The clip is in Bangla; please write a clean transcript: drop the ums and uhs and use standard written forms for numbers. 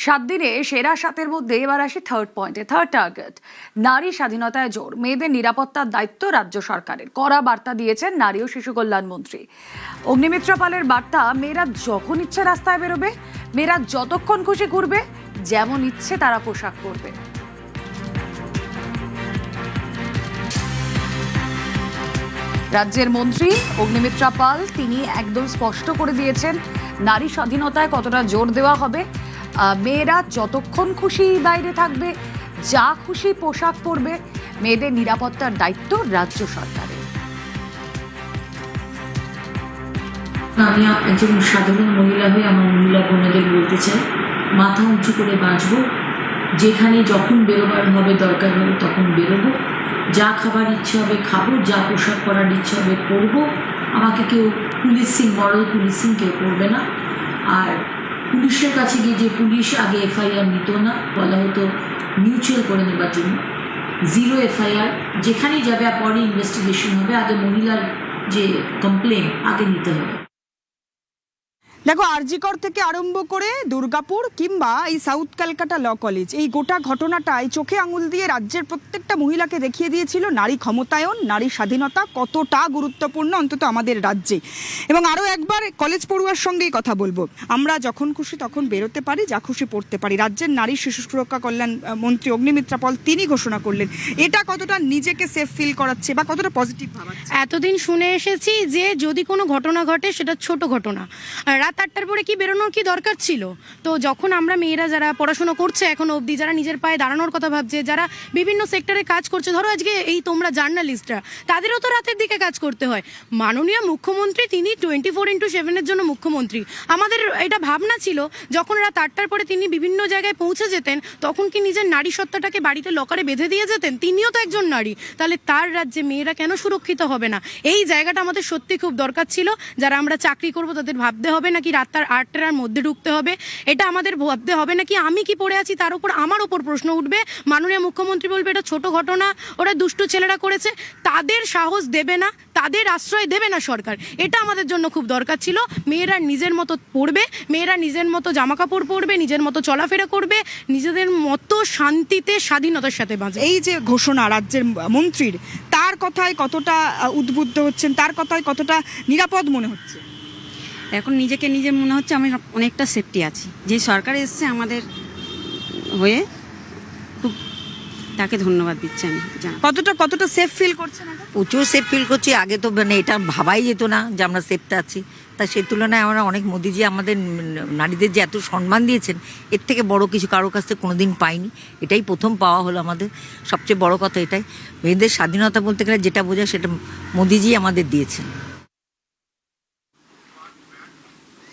7 দিনে সেরা 7-এর মধ্যে এবার আসি থার্ড পয়েন্টে। থার্ড টার্গেট, নারী স্বাধীনতায় জোর, মেয়েদের নিরাপত্তার দায়িত্ব রাজ্য সরকারের। কড়া বার্তা দিয়েছেন নারী ও শিশু কল্যাণ মন্ত্রী অগ্নিমিত্রা পালের বার্তা, মেয়েরা যখন ইচ্ছে রাস্তায় বেরোবে, মেয়েরা যতক্ষণ খুশি ঘুরবে, যেমন ইচ্ছে তারা পোশাক পরবে। রাজ্যের মন্ত্রী অগ্নিমিত্রা পাল তিনি একদম স্পষ্ট করে দিয়েছেন নারী স্বাধীনতায় কতটা জোর দেওয়া হবে। মেয়েরা যতক্ষণ খুশি বাইরে থাকবে, যা খুশি পোশাক পরবে, মেয়েদের নিরাপত্তার দায়িত্ব রাজ্য সরকারের। আমি একজন সাধারণ মহিলা হয়ে আমার মহিলা বোনেদের বলতে চাই, মাথা উঁচু করে বাঁচবো, যেখানে যখন বেরোবার হবে, দরকার হবে তখন বেরোবো, যা খাবার ইচ্ছে হবে খাবো, যা পোশাক পরার ইচ্ছে হবে পরবো। আমাকে কেউ পুলিশিং, মরাল পুলিশিং কেউ করবে না। আর পুলিশের কাছে গিয়ে যে পুলিশ আগে এফআইআর নিত না, বলা হতো মিউচুয়াল করে নেবার জন্য, 0 এফআইআর, যেখানেই যাবে পরে ইনভেস্টিগেশন হবে, আগে মহিলার যে কমপ্লেন আগে নিতে হবে। দেখো, আরজিকর থেকে আরম্ভ করে দুর্গাপুর কিংবা এই সাউথ ক্যালকাটা ল কলেজ, এই গোটা ঘটনাটাই চোখে আঙুল দিয়ে রাজ্যের প্রত্যেকটা মহিলাকে দেখিয়ে দিয়েছিল নারী ক্ষমতায়ন, নারী স্বাধীনতা কতটা গুরুত্বপূর্ণ অন্তত আমাদের রাজ্যে। এবং আরও একবার কলেজ পড়ুয়ার সঙ্গেই কথা বলবো, আমরা যখন খুশি তখন বেরোতে পারি, যা খুশি পড়তে পারি। রাজ্যের নারী শিশু সুরক্ষা কল্যাণ মন্ত্রী অগ্নিমিত্রা পাল তিনি ঘোষণা করলেন, এটা কতটা নিজেকে সেফ ফিল করাচ্ছে বা কতটা পজিটিভ ভাবাচ্ছে? এতদিন শুনে এসেছি যে যদি কোনো ঘটনা ঘটে সেটা ছোট ঘটনা, রাত 8টার পরে কি বেরোনোর কি দরকার ছিল? তো যখন আমরা মেয়েরা যারা পড়াশোনা করছে এখন অবধি, যারা নিজের পায়ে দাঁড়ানোর কথা ভাবছে, যারা বিভিন্ন সেক্টরে কাজ করছে, ধরো আজকে এই তোমরা জার্নালিস্টরা, তাদেরও তো রাতের দিকে কাজ করতে হয়। মাননীয় মুখ্যমন্ত্রী তিনি 24/7 জন্য মুখ্যমন্ত্রী। আমাদের এটা ভাবনা ছিল যখন রাত 8টার পরে তিনি বিভিন্ন জায়গায় পৌঁছে যেতেন, তখন কি নিজের নারী সত্তাটাকে বাড়িতে লকারে বেঁধে দিয়ে যেতেন? তিনিও তো একজন নারী, তাহলে তার রাজ্যে মেয়েরা কেন সুরক্ষিত হবে না? এই জায়গাটা আমাদের সত্যি খুব দরকার ছিল। যারা আমরা চাকরি করব তাদের ভাবতে হবে নাকি রাত 8টার মধ্যে ঢুকতে হবে, এটা আমাদের ভাবতে হবে নাকি আমি কি পড়ে আছি তার উপর আমার ওপর প্রশ্ন উঠবে। মাননীয় মুখ্যমন্ত্রী বলবে এটা ছোট ঘটনা, ওরা দুষ্টু ছেলেরা করেছে, তাদের সাহস দেবে না, তাদের আশ্রয় দেবে না সরকার। এটা আমাদের জন্য খুব দরকার ছিল। মেয়েরা নিজের মতো পড়বে, মেয়েরা নিজের মতো জামা কাপড় পরবে, নিজের মতো চলাফেরা করবে, নিজেদের মতো শান্তিতে স্বাধীনতার সাথে বাঁচবে। এই যে ঘোষণা রাজ্যের মন্ত্রীর, তার কথায় কতটা উদ্বুদ্ধ হচ্ছেন, তার কথায় কতটা নিরাপদ মনে হচ্ছে? এখন নিজেকে নিজে মনে হচ্ছে আমি অনেকটা সেফটি আছি। যে সরকার এসছে আমাদের হয়ে, খুব তাকে ধন্যবাদ দিচ্ছি আমি। কতটা সেফ ফিল করছেন? প্রচুর সেফ ফিল করছি। আগে তো মানে এটা ভাবাই যেত না যে আমরা সেফটা আছি। তা সেই তুলনায় আমরা অনেক, মোদিজি আমাদের নারীদের যে এত সম্মান দিয়েছেন, এর থেকে বড় কিছু কারোর কাছ থেকে কোনোদিন পাইনি। এটাই প্রথম পাওয়া হলো আমাদের। সবচেয়ে বড় কথা এটাই, মেয়েদের স্বাধীনতা বলতে গেলে যেটা বোঝায় সেটা মোদিজি আমাদের দিয়েছেন।